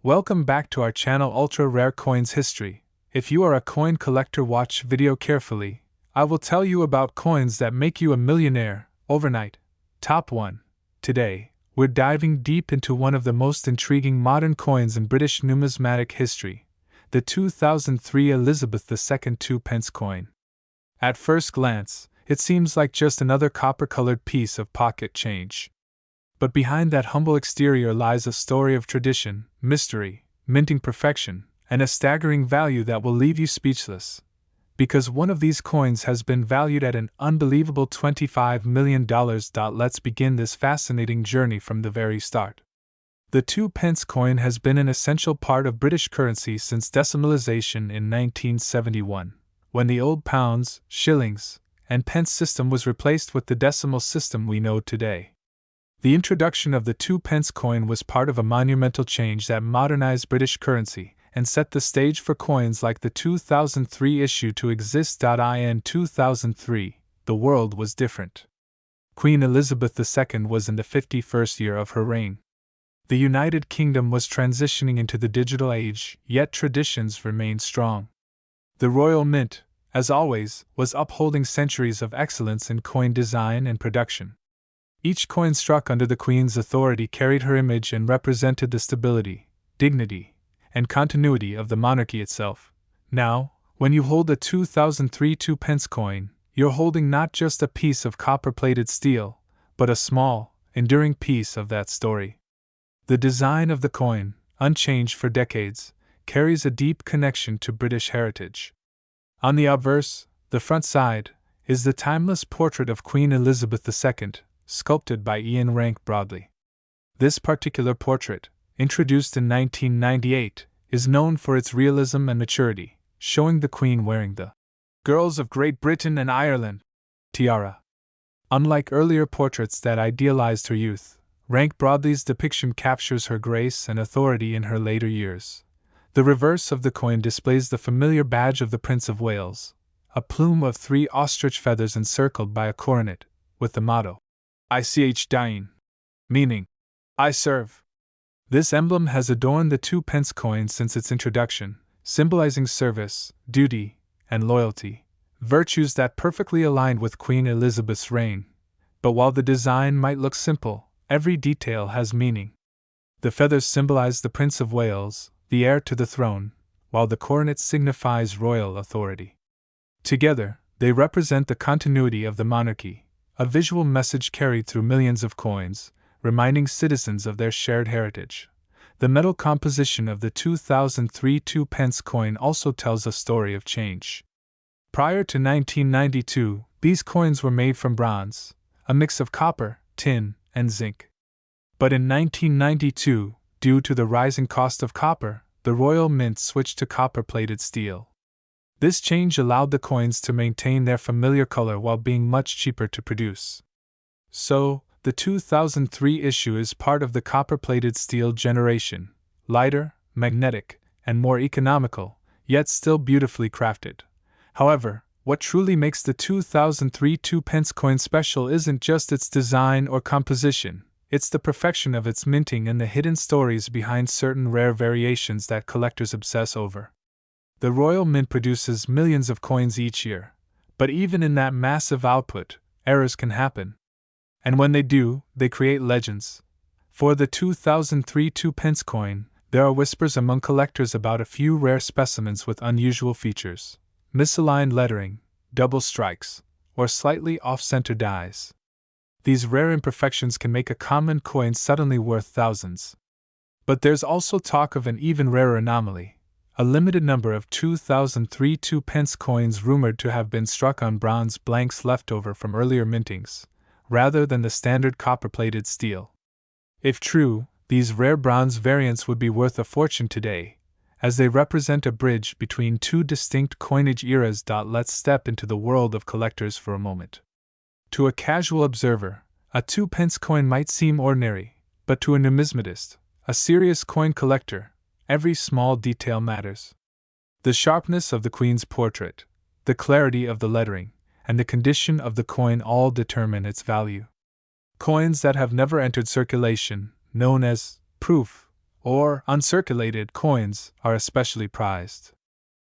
Welcome back to our channel Ultra Rare Coins History. If you are a coin collector, watch video carefully. I will tell you about coins that make you a millionaire overnight. Top 1. Today, we're diving deep into one of the most intriguing modern coins in British numismatic history, the 2003 Elizabeth II 2 pence coin. At first glance, it seems like just another copper-colored piece of pocket change. But behind that humble exterior lies a story of tradition, mystery, minting perfection, and a staggering value that will leave you speechless. Because one of these coins has been valued at an unbelievable $25 million. Let's begin this fascinating journey from the very start. The 2 pence coin has been an essential part of British currency since decimalisation in 1971, when the old pounds, shillings, and pence system was replaced with the decimal system we know today. The introduction of the 2 pence coin was part of a monumental change that modernized British currency and set the stage for coins like the 2003 issue to exist. In 2003, the world was different. Queen Elizabeth II was in the 51st year of her reign. The United Kingdom was transitioning into the digital age, yet traditions remained strong. The Royal Mint, as always, was upholding centuries of excellence in coin design and production. Each coin struck under the Queen's authority carried her image and represented the stability, dignity, and continuity of the monarchy itself. Now, when you hold the 2003 2 pence coin, you're holding not just a piece of copper-plated steel, but a small, enduring piece of that story. The design of the coin, unchanged for decades, carries a deep connection to British heritage. On the obverse, the front side, is the timeless portrait of Queen Elizabeth II, sculpted by Ian Rank Broadley. This particular portrait, introduced in 1998, is known for its realism and maturity, showing the Queen wearing the Girls of Great Britain and Ireland tiara. Unlike earlier portraits that idealized her youth, Rank Broadley's depiction captures her grace and authority in her later years. The reverse of the coin displays the familiar badge of the Prince of Wales, a plume of 3 ostrich feathers encircled by a coronet, with the motto, Ich dien, meaning, I serve. This emblem has adorned the 2 pence coin since its introduction, symbolizing service, duty, and loyalty, virtues that perfectly aligned with Queen Elizabeth's reign. But while the design might look simple, every detail has meaning. The feathers symbolize the Prince of Wales, the heir to the throne, while the coronet signifies royal authority. Together, they represent the continuity of the monarchy, a visual message carried through millions of coins, reminding citizens of their shared heritage. The metal composition of the 2003 2 pence coin also tells a story of change. Prior to 1992, these coins were made from bronze, a mix of copper, tin, and zinc. But in 1992, due to the rising cost of copper, the Royal Mint switched to copper-plated steel. This change allowed the coins to maintain their familiar color while being much cheaper to produce. So, the 2003 issue is part of the copper-plated steel generation, lighter, magnetic, and more economical, yet still beautifully crafted. However, what truly makes the 2003 2 pence coin special isn't just its design or composition, it's the perfection of its minting and the hidden stories behind certain rare variations that collectors obsess over. The Royal Mint produces millions of coins each year, but even in that massive output, errors can happen. And when they do, they create legends. For the 2003 2 pence coin, there are whispers among collectors about a few rare specimens with unusual features: misaligned lettering, double strikes, or slightly off-center dies. These rare imperfections can make a common coin suddenly worth thousands. But there's also talk of an even rarer anomaly: a limited number of 2003 2 pence coins rumored to have been struck on bronze blanks left over from earlier mintings, rather than the standard copper-plated steel. If true, these rare bronze variants would be worth a fortune today, as they represent a bridge between two distinct coinage eras. Let's step into the world of collectors for a moment. To a casual observer, a 2 pence coin might seem ordinary, but to a numismatist, a serious coin collector, every small detail matters. The sharpness of the Queen's portrait, the clarity of the lettering, and the condition of the coin all determine its value. Coins that have never entered circulation, known as proof, or uncirculated coins are especially prized.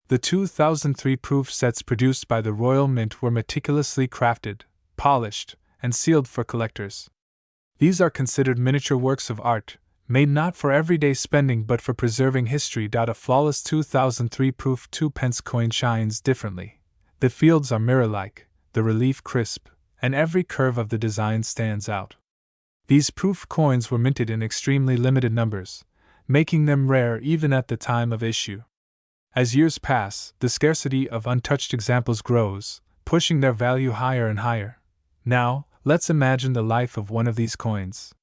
The 2003 proof sets produced by the Royal Mint were meticulously crafted, polished, and sealed for collectors. These are considered miniature works of art, made not for everyday spending but for preserving history. A flawless 2003 proof 2-pence coin shines differently. The fields are mirror-like, the relief crisp, and every curve of the design stands out. These proof coins were minted in extremely limited numbers, making them rare even at the time of issue. As years pass, the scarcity of untouched examples grows, pushing their value higher and higher. Now, let's imagine the life of one of these coins.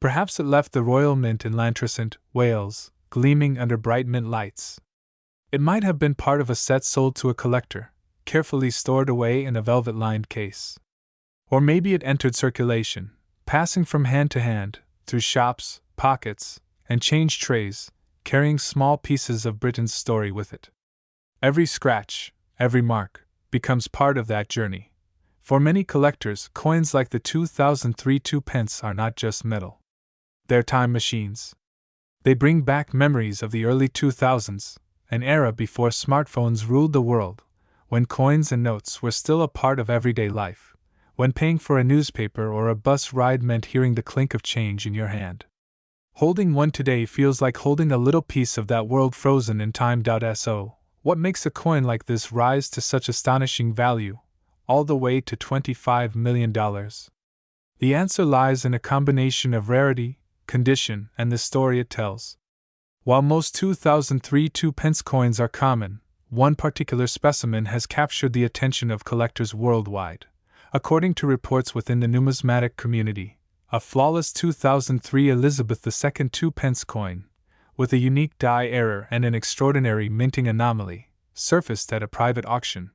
Perhaps it left the Royal Mint in Llantrisant, Wales, gleaming under bright mint lights. It might have been part of a set sold to a collector, carefully stored away in a velvet-lined case. Or maybe it entered circulation, passing from hand to hand, through shops, pockets, and change trays, carrying small pieces of Britain's story with it. Every scratch, every mark, becomes part of that journey. For many collectors, coins like the 2003 2-pence are not just metal. They're time machines. They bring back memories of the early 2000s, an era before smartphones ruled the world, when coins and notes were still a part of everyday life, when paying for a newspaper or a bus ride meant hearing the clink of change in your hand. Holding one today feels like holding a little piece of that world frozen in time. So, what makes a coin like this rise to such astonishing value, all the way to $25 million? The answer lies in a combination of rarity, condition, and the story it tells. While most 2003 2-pence coins are common, one particular specimen has captured the attention of collectors worldwide. According to reports within the numismatic community, a flawless 2003 Elizabeth II 2-pence coin, with a unique die error and an extraordinary minting anomaly, surfaced at a private auction.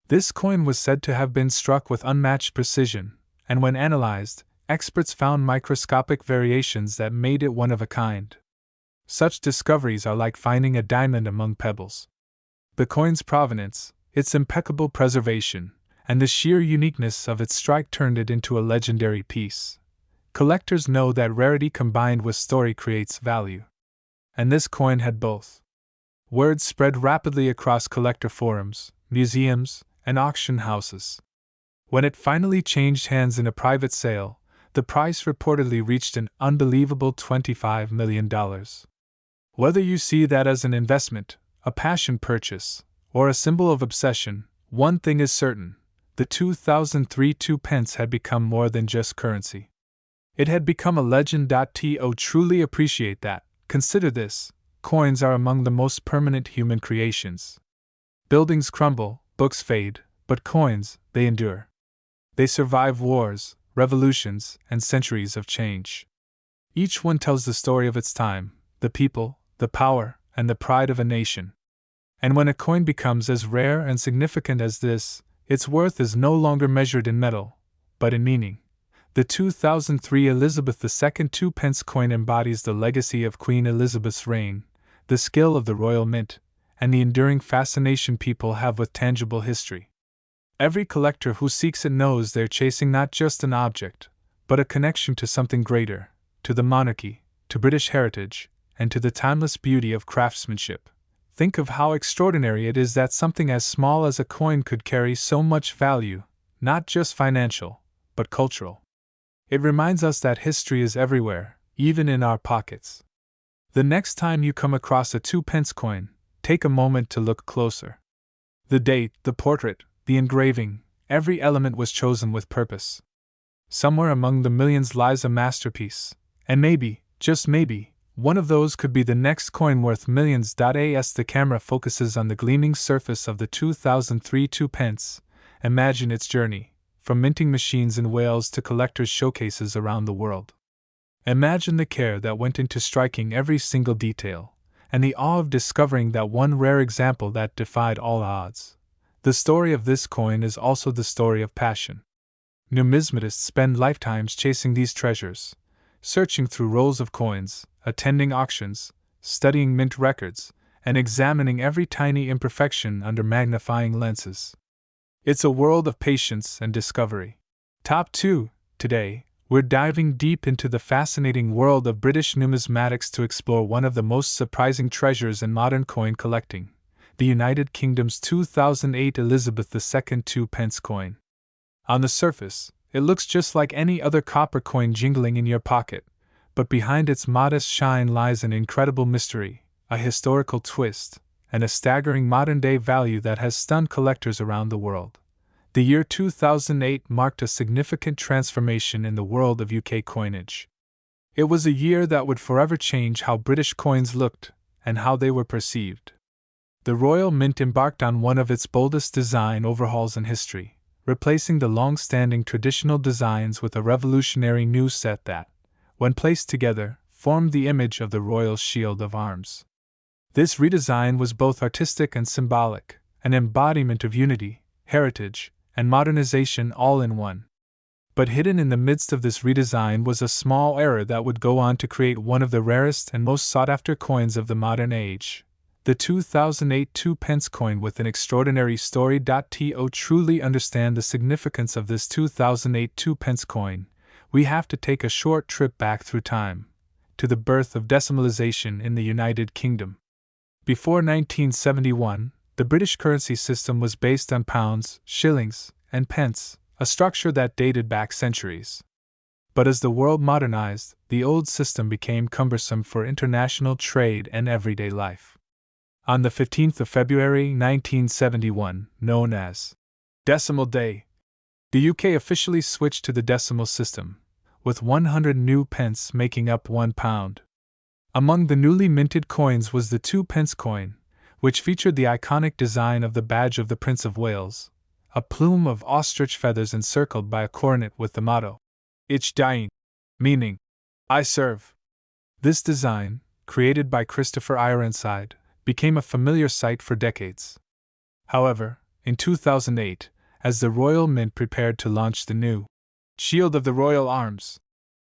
This coin was said to have been struck with unmatched precision, and when analyzed, experts found microscopic variations that made it one of a kind. Such discoveries are like finding a diamond among pebbles. The coin's provenance, its impeccable preservation, and the sheer uniqueness of its strike turned it into a legendary piece. Collectors know that rarity combined with story creates value. And this coin had both. Word spread rapidly across collector forums, museums, and auction houses. When it finally changed hands in a private sale, the price reportedly reached an unbelievable $25 million. Whether you see that as an investment, a passion purchase, or a symbol of obsession, one thing is certain: the 2003 2-pence had become more than just currency. It had become a legend. To truly appreciate that, consider this: coins are among the most permanent human creations. Buildings crumble, books fade, but coins, they endure. They survive wars, revolutions, and centuries of change. Each one tells the story of its time, the people, the power, and the pride of a nation. And when a coin becomes as rare and significant as this, its worth is no longer measured in metal, but in meaning. The 2003 Elizabeth II 2-pence coin embodies the legacy of Queen Elizabeth's reign, the skill of the Royal Mint, and the enduring fascination people have with tangible history. Every collector who seeks it knows they're chasing not just an object, but a connection to something greater, to the monarchy, to British heritage, and to the timeless beauty of craftsmanship. Think of how extraordinary it is that something as small as a coin could carry so much value, not just financial, but cultural. It reminds us that history is everywhere, even in our pockets. The next time you come across a 2-pence coin, take a moment to look closer. The date, the portrait, the engraving, every element was chosen with purpose. Somewhere among the millions lies a masterpiece, and maybe, just maybe, one of those could be the next coin worth millions. As the camera focuses on the gleaming surface of the 2003 2-pence, imagine its journey, from minting machines in Wales to collectors' showcases around the world. Imagine the care that went into striking every single detail, and the awe of discovering that one rare example that defied all odds. The story of this coin is also the story of passion. Numismatists spend lifetimes chasing these treasures, searching through rolls of coins, attending auctions, studying mint records, and examining every tiny imperfection under magnifying lenses. It's a world of patience and discovery. Top 2. Today, We're diving deep into the fascinating world of British numismatics to explore one of the most surprising treasures in modern coin collecting, the United Kingdom's 2008 Elizabeth II 2p coin. On the surface, it looks just like any other copper coin jingling in your pocket, but behind its modest shine lies an incredible mystery, a historical twist, and a staggering modern-day value that has stunned collectors around the world. The year 2008 marked a significant transformation in the world of UK coinage. It was a year that would forever change how British coins looked and how they were perceived. The Royal Mint embarked on one of its boldest design overhauls in history, replacing the long-standing traditional designs with a revolutionary new set that, when placed together, formed the image of the Royal Shield of Arms. This redesign was both artistic and symbolic, an embodiment of unity, heritage, and modernization all in one. But hidden in the midst of this redesign was a small error that would go on to create one of the rarest and most sought-after coins of the modern age. The 2008 2p coin with an extraordinary story. To truly understand the significance of this 2008 2p coin, we have to take a short trip back through time, to the birth of decimalization in the United Kingdom. Before 1971, the British currency system was based on pounds, shillings, and pence, a structure that dated back centuries. But as the world modernized, the old system became cumbersome for international trade and everyday life. On the 15th of February 1971, known as Decimal Day, the UK officially switched to the decimal system, with 100 new pence making up £1. Among the newly minted coins was the 2p coin, which featured the iconic design of the badge of the Prince of Wales, a plume of ostrich feathers encircled by a coronet with the motto, Ich dien, meaning, I serve. This design, created by Christopher Ironside, became a familiar sight for decades. However, in 2008, as the Royal Mint prepared to launch the new Shield of the Royal Arms,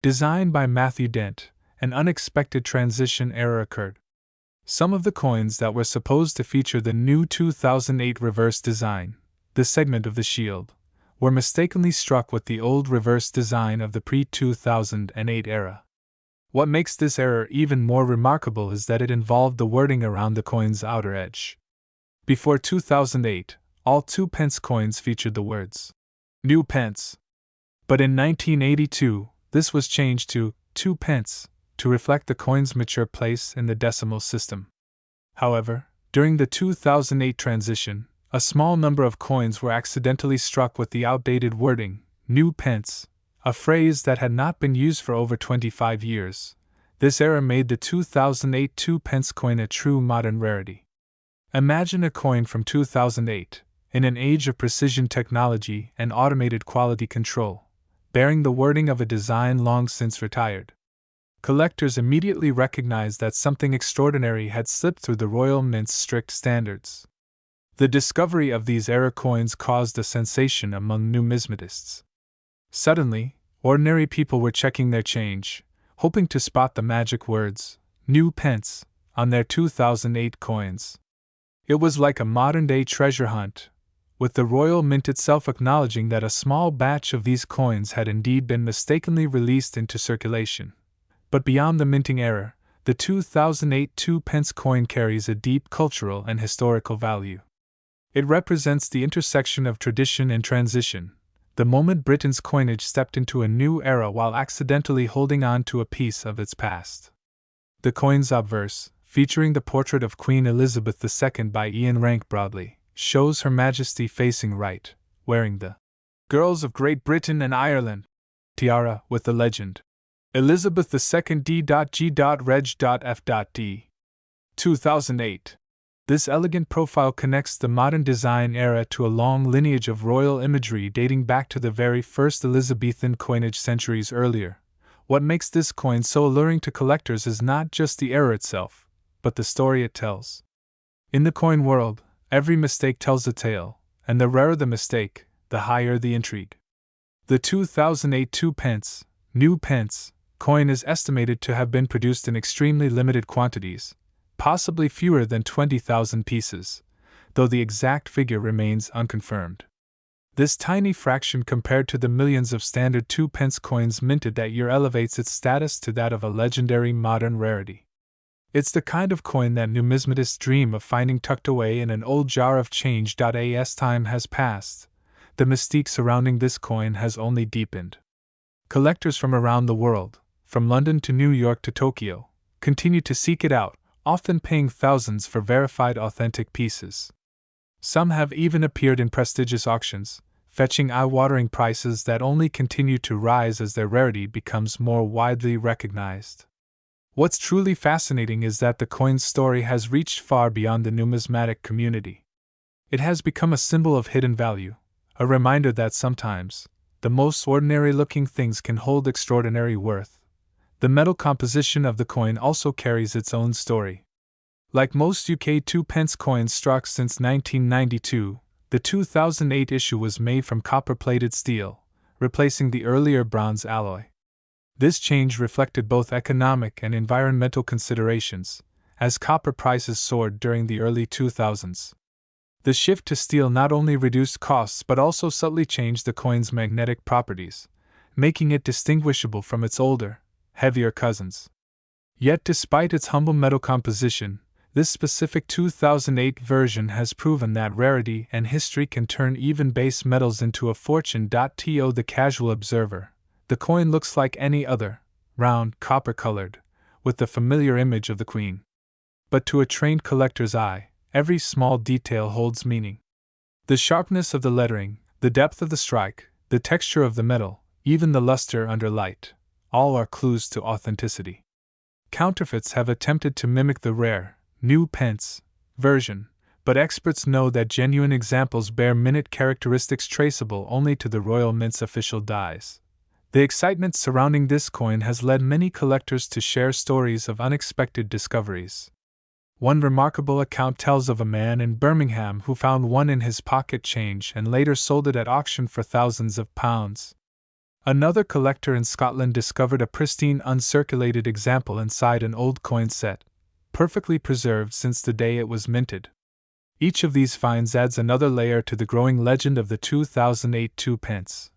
designed by Matthew Dent, an unexpected transition error occurred. Some of the coins that were supposed to feature the new 2008 reverse design, the segment of the shield, were mistakenly struck with the old reverse design of the pre-2008 era. What makes this error even more remarkable is that it involved the wording around the coin's outer edge. Before 2008, all 2p coins featured the words, New Pence. But in 1982, this was changed to 2p, to reflect the coin's mature place in the decimal system. However, during the 2008 transition, a small number of coins were accidentally struck with the outdated wording, New Pence, a phrase that had not been used for over 25 years. This error made the 2008 2p coin a true modern rarity. Imagine a coin from 2008, in an age of precision technology and automated quality control, bearing the wording of a design long since retired. Collectors immediately recognized that something extraordinary had slipped through the Royal Mint's strict standards. The discovery of these error coins caused a sensation among numismatists. Suddenly, ordinary people were checking their change, hoping to spot the magic words, New Pence, on their 2008 coins. It was like a modern-day treasure hunt, with the Royal Mint itself acknowledging that a small batch of these coins had indeed been mistakenly released into circulation. But beyond the minting error, the 2008 2p coin carries a deep cultural and historical value. It represents the intersection of tradition and transition, the moment Britain's coinage stepped into a new era while accidentally holding on to a piece of its past. The coin's obverse, featuring the portrait of Queen Elizabeth II by Ian Rank Broadley, shows Her Majesty facing right, wearing the Girls of Great Britain and Ireland tiara with the legend, Elizabeth II D.G.Reg.F.D. 2008. This elegant profile connects the modern design era to a long lineage of royal imagery dating back to the very first Elizabethan coinage centuries earlier. What makes this coin so alluring to collectors is not just the error itself, but the story it tells. In the coin world, every mistake tells a tale, and the rarer the mistake, the higher the intrigue. The 2008 2p, New Pence, coin is estimated to have been produced in extremely limited quantities, possibly fewer than 20,000 pieces, though the exact figure remains unconfirmed. This tiny fraction compared to the millions of standard 2-pence coins minted that year elevates its status to that of a legendary modern rarity. It's the kind of coin that numismatists dream of finding tucked away in an old jar of change. As time has passed, the mystique surrounding this coin has only deepened. Collectors from around the world, from London to New York to Tokyo, continue to seek it out, often paying thousands for verified authentic pieces. Some have even appeared in prestigious auctions, fetching eye-watering prices that only continue to rise as their rarity becomes more widely recognized. What's truly fascinating is that the coin's story has reached far beyond the numismatic community. It has become a symbol of hidden value, a reminder that sometimes, the most ordinary-looking things can hold extraordinary worth. The metal composition of the coin also carries its own story. Like most UK 2-pence coins struck since 1992, the 2008 issue was made from copper-plated steel, replacing the earlier bronze alloy. This change reflected both economic and environmental considerations, as copper prices soared during the early 2000s. The shift to steel not only reduced costs but also subtly changed the coin's magnetic properties, making it distinguishable from its older, heavier cousins. Yet despite its humble metal composition, this specific 2008 version has proven that rarity and history can turn even base metals into a fortune. To the casual observer, the coin looks like any other, round, copper-colored, with the familiar image of the queen. But to a trained collector's eye, every small detail holds meaning. The sharpness of the lettering, the depth of the strike, the texture of the metal, even the luster under light, all are clues to authenticity. Counterfeits have attempted to mimic the rare, new pence version, but experts know that genuine examples bear minute characteristics traceable only to the Royal Mint's official dies. The excitement surrounding this coin has led many collectors to share stories of unexpected discoveries. One remarkable account tells of a man in Birmingham who found one in his pocket change and later sold it at auction for thousands of pounds. Another collector in Scotland discovered a pristine uncirculated example inside an old coin set, perfectly preserved since the day it was minted. Each of these finds adds another layer to the growing legend of the 2008 2-pence.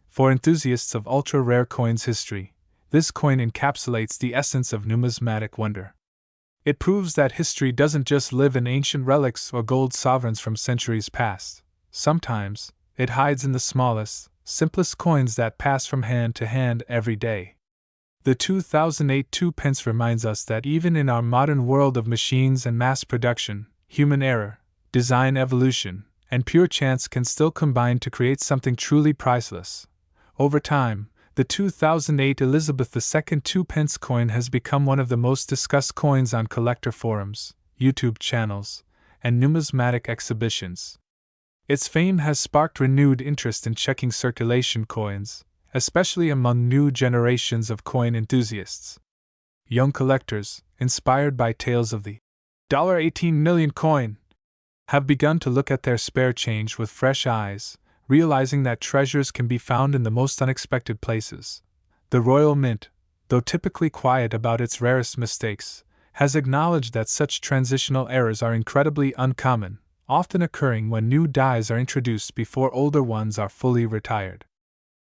For enthusiasts of ultra-rare coins history, this coin encapsulates the essence of numismatic wonder. It proves that history doesn't just live in ancient relics or gold sovereigns from centuries past. Sometimes, it hides in the smallest, simplest coins that pass from hand to hand every day. The 2008 2-pence reminds us that even in our modern world of machines and mass production, human error, design evolution, and pure chance can still combine to create something truly priceless. Over time, the 2008 Elizabeth II 2-pence coin has become one of the most discussed coins on collector forums, YouTube channels, and numismatic exhibitions. Its fame has sparked renewed interest in checking circulation coins, especially among new generations of coin enthusiasts. Young collectors, inspired by tales of the $18 million coin, have begun to look at their spare change with fresh eyes, realizing that treasures can be found in the most unexpected places. The Royal Mint, though typically quiet about its rarest mistakes, has acknowledged that such transitional errors are incredibly uncommon, often occurring when new dies are introduced before older ones are fully retired.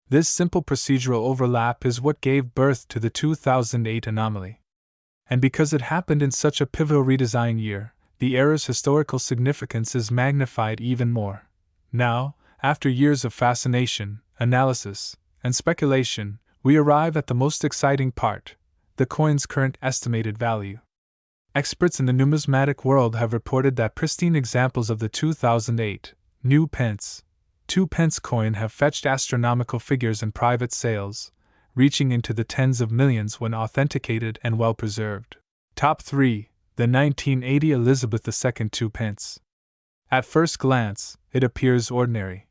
This simple procedural overlap is what gave birth to the 2008 anomaly. And because it happened in such a pivotal redesign year, the error's historical significance is magnified even more. Now, after years of fascination, analysis, and speculation, we arrive at the most exciting part: the coin's current estimated value. Experts in the numismatic world have reported that pristine examples of the 2008 new pence 2-pence coin have fetched astronomical figures in private sales, reaching into the tens of millions when authenticated and well preserved. Top 3. The 1980 Elizabeth II 2-pence. At first glance, it appears ordinary.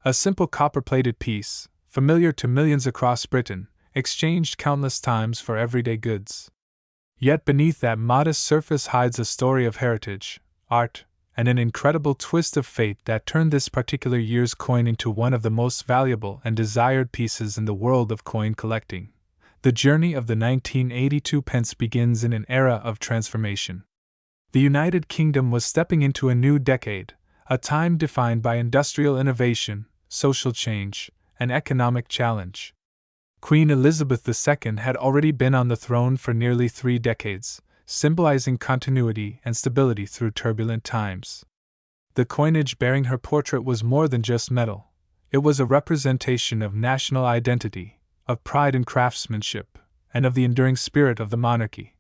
A simple copper-plated piece, familiar to millions across Britain, exchanged countless times for everyday goods. Yet beneath that modest surface hides a story of heritage, art, and an incredible twist of fate that turned this particular year's coin into one of the most valuable and desired pieces in the world of coin collecting. The journey of the 1982 pence begins in an era of transformation. The United Kingdom was stepping into a new decade, a time defined by industrial innovation, social change, and economic challenge. Queen Elizabeth II had already been on the throne for nearly 3 decades, symbolizing continuity and stability through turbulent times. The coinage bearing her portrait was more than just metal. It was a representation of national identity, of pride in craftsmanship, and of the enduring spirit of the monarchy.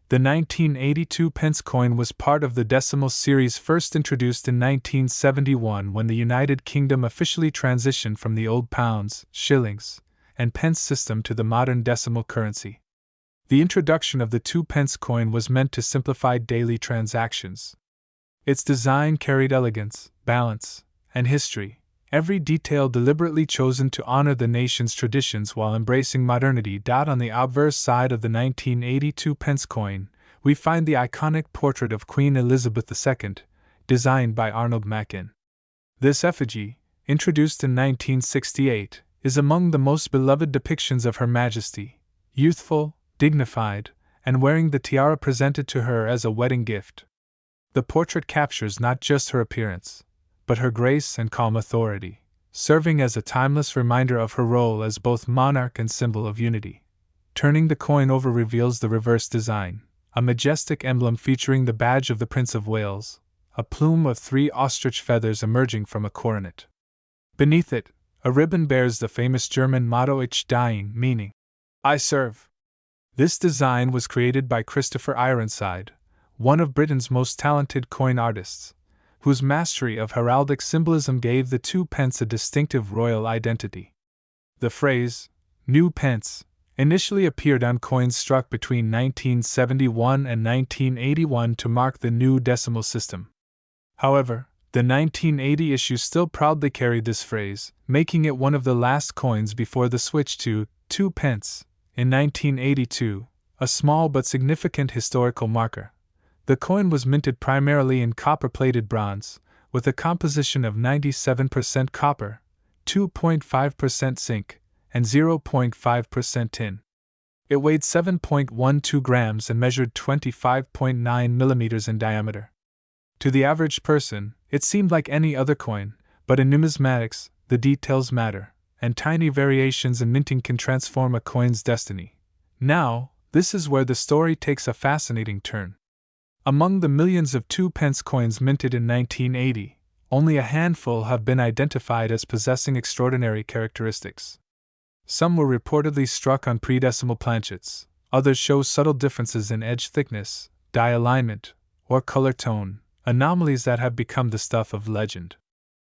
The 1982 pence coin was part of the decimal series first introduced in 1971 when the United Kingdom officially transitioned from the old pounds, shillings, and pence system to the modern decimal currency. The introduction of the 2 pence coin was meant to simplify daily transactions. Its design carried elegance, balance, and history, every detail deliberately chosen to honor the nation's traditions while embracing modernity. On the obverse side of the 1982 pence coin, we find the iconic portrait of Queen Elizabeth II, designed by Arnold Machin. This effigy, introduced in 1968, is among the most beloved depictions of Her Majesty, youthful, dignified, and wearing the tiara presented to her as a wedding gift. The portrait captures not just her appearance, but her grace and calm authority, serving as a timeless reminder of her role as both monarch and symbol of unity. Turning the coin over reveals the reverse design, a majestic emblem featuring the badge of the Prince of Wales, a plume of 3 ostrich feathers emerging from a coronet. Beneath it, a ribbon bears the famous German motto Ich diene, meaning, I serve. This design was created by Christopher Ironside, one of Britain's most talented coin artists, whose mastery of heraldic symbolism gave the 2 pence a distinctive royal identity. The phrase, new pence, initially appeared on coins struck between 1971 and 1981 to mark the new decimal system. However, the 1980 issue still proudly carried this phrase, making it one of the last coins before the switch to 2 pence. In 1982, a small but significant historical marker, the coin was minted primarily in copper-plated bronze, with a composition of 97% copper, 2.5% zinc, and 0.5% tin. It weighed 7.12 grams and measured 25.9 millimeters in diameter. To the average person, it seemed like any other coin, but in numismatics, the details matter, and tiny variations in minting can transform a coin's destiny. Now, this is where the story takes a fascinating turn. Among the millions of 2 pence coins minted in 1980, only a handful have been identified as possessing extraordinary characteristics. Some were reportedly struck on pre-decimal planchets, others show subtle differences in edge thickness, die alignment, or color tone, anomalies that have become the stuff of legend.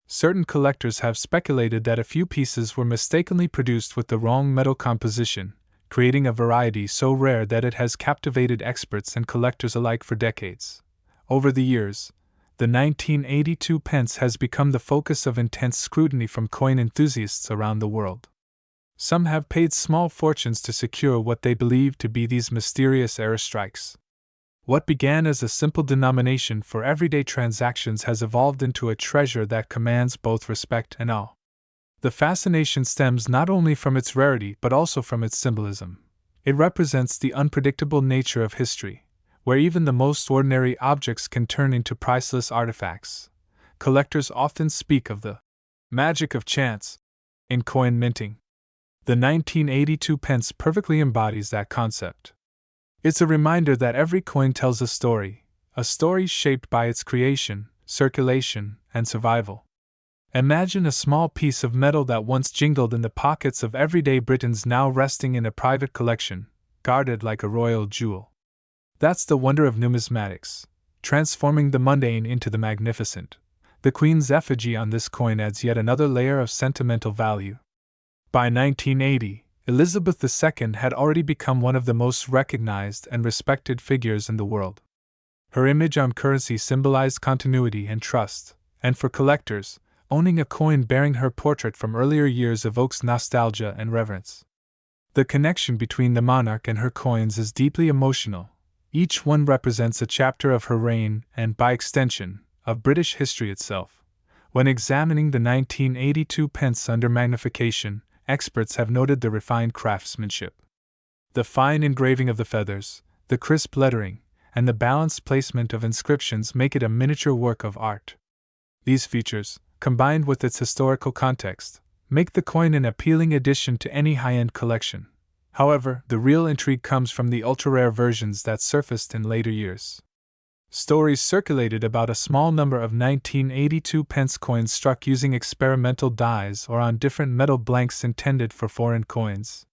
Certain collectors have speculated that a few pieces were mistakenly produced with the wrong metal composition, creating a variety so rare that it has captivated experts and collectors alike for decades. Over the years, the 1982 pence has become the focus of intense scrutiny from coin enthusiasts around the world. Some have paid small fortunes to secure what they believe to be these mysterious airstrikes. What began as a simple denomination for everyday transactions has evolved into a treasure that commands both respect and awe. The fascination stems not only from its rarity but also from its symbolism. It represents the unpredictable nature of history, where even the most ordinary objects can turn into priceless artifacts. Collectors often speak of the magic of chance in coin minting. The 1982 pence perfectly embodies that concept. It's a reminder that every coin tells a story shaped by its creation, circulation, and survival. Imagine a small piece of metal that once jingled in the pockets of everyday Britons now resting in a private collection, guarded like a royal jewel. That's the wonder of numismatics, transforming the mundane into the magnificent. The Queen's effigy on this coin adds yet another layer of sentimental value. By 1980, Elizabeth II had already become one of the most recognized and respected figures in the world. Her image on currency symbolized continuity and trust, and for collectors, owning a coin bearing her portrait from earlier years evokes nostalgia and reverence. The connection between the monarch and her coins is deeply emotional. Each one represents a chapter of her reign and, by extension, of British history itself. When examining the 1982 pence under magnification, experts have noted the refined craftsmanship. The fine engraving of the feathers, the crisp lettering, and the balanced placement of inscriptions make it a miniature work of art. These features, combined with its historical context, make the coin an appealing addition to any high-end collection. However, the real intrigue comes from the ultra-rare versions that surfaced in later years. Stories circulated about a small number of 1982 pence coins struck using experimental dies or on different metal blanks intended for foreign coins.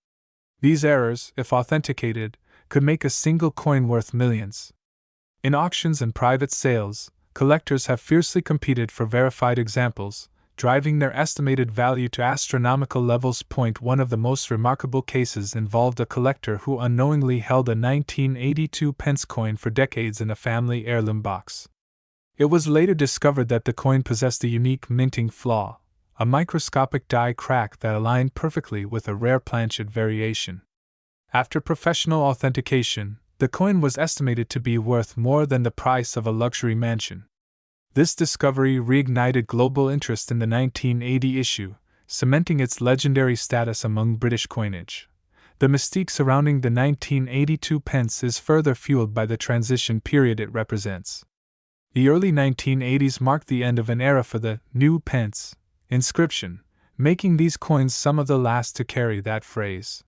These errors, if authenticated, could make a single coin worth millions. In auctions and private sales, collectors have fiercely competed for verified examples, driving their estimated value to astronomical levels. One of the most remarkable cases involved a collector who unknowingly held a 1982 pence coin for decades in a family heirloom box. It was later discovered that the coin possessed a unique minting flaw, a microscopic die crack that aligned perfectly with a rare planchet variation. After professional authentication, the coin was estimated to be worth more than the price of a luxury mansion. This discovery reignited global interest in the 1980 issue, cementing its legendary status among British coinage. The mystique surrounding the 1982 pence is further fueled by the transition period it represents. The early 1980s marked the end of an era for the new pence inscription, making these coins some of the last to carry that phrase.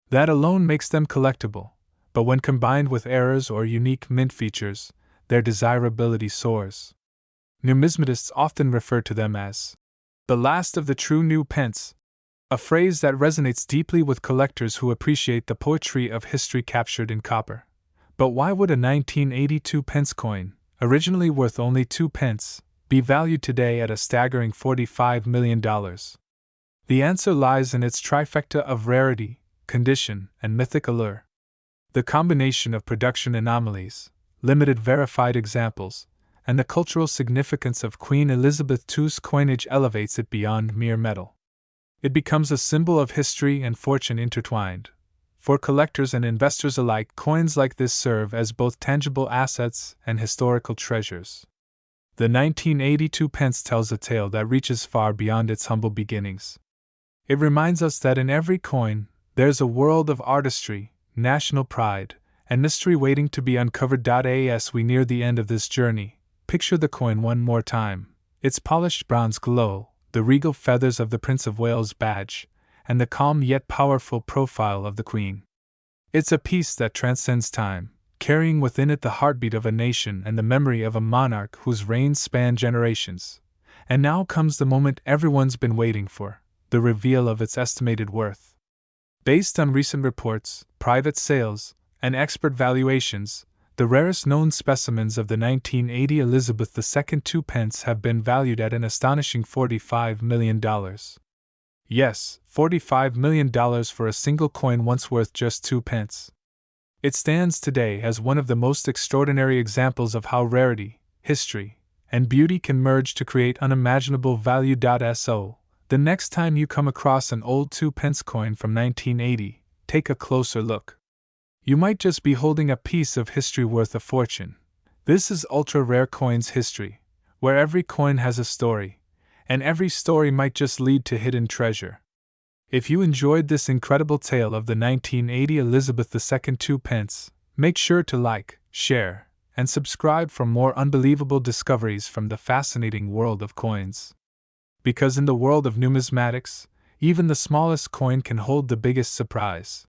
That alone makes them collectible, but when combined with errors or unique mint features, their desirability soars. Numismatists often refer to them as the last of the true new pence, a phrase that resonates deeply with collectors who appreciate the poetry of history captured in copper. But why would a 1982 pence coin, originally worth only 2 pence, be valued today at a staggering $45 million? The answer lies in its trifecta of rarity, condition, and mythic allure. The combination of production anomalies, limited verified examples, and the cultural significance of Queen Elizabeth II's coinage elevates it beyond mere metal. It becomes a symbol of history and fortune intertwined. For collectors and investors alike, coins like this serve as both tangible assets and historical treasures. The 1982 pence tells a tale that reaches far beyond its humble beginnings. It reminds us that in every coin, there's a world of artistry, national pride, and mystery waiting to be uncovered. As we near the end of this journey, picture the coin one more time, its polished bronze glow, the regal feathers of the Prince of Wales badge, and the calm yet powerful profile of the Queen. It's a piece that transcends time, carrying within it the heartbeat of a nation and the memory of a monarch whose reign spanned generations. And now comes the moment everyone's been waiting for, the reveal of its estimated worth. Based on recent reports, private sales, and expert valuations, the rarest known specimens of the 1980 Elizabeth II 2 pence have been valued at an astonishing $45 million. Yes, $45 million for a single coin once worth just 2 pence. It stands today as one of the most extraordinary examples of how rarity, history, and beauty can merge to create unimaginable value. So, the next time you come across an old 2 pence coin from 1980, take a closer look. You might just be holding a piece of history worth a fortune. This is Ultra Rare Coins History, where every coin has a story, and every story might just lead to hidden treasure. If you enjoyed this incredible tale of the 1980 Elizabeth II 2 pence, make sure to like, share, and subscribe for more unbelievable discoveries from the fascinating world of coins. Because in the world of numismatics, even the smallest coin can hold the biggest surprise.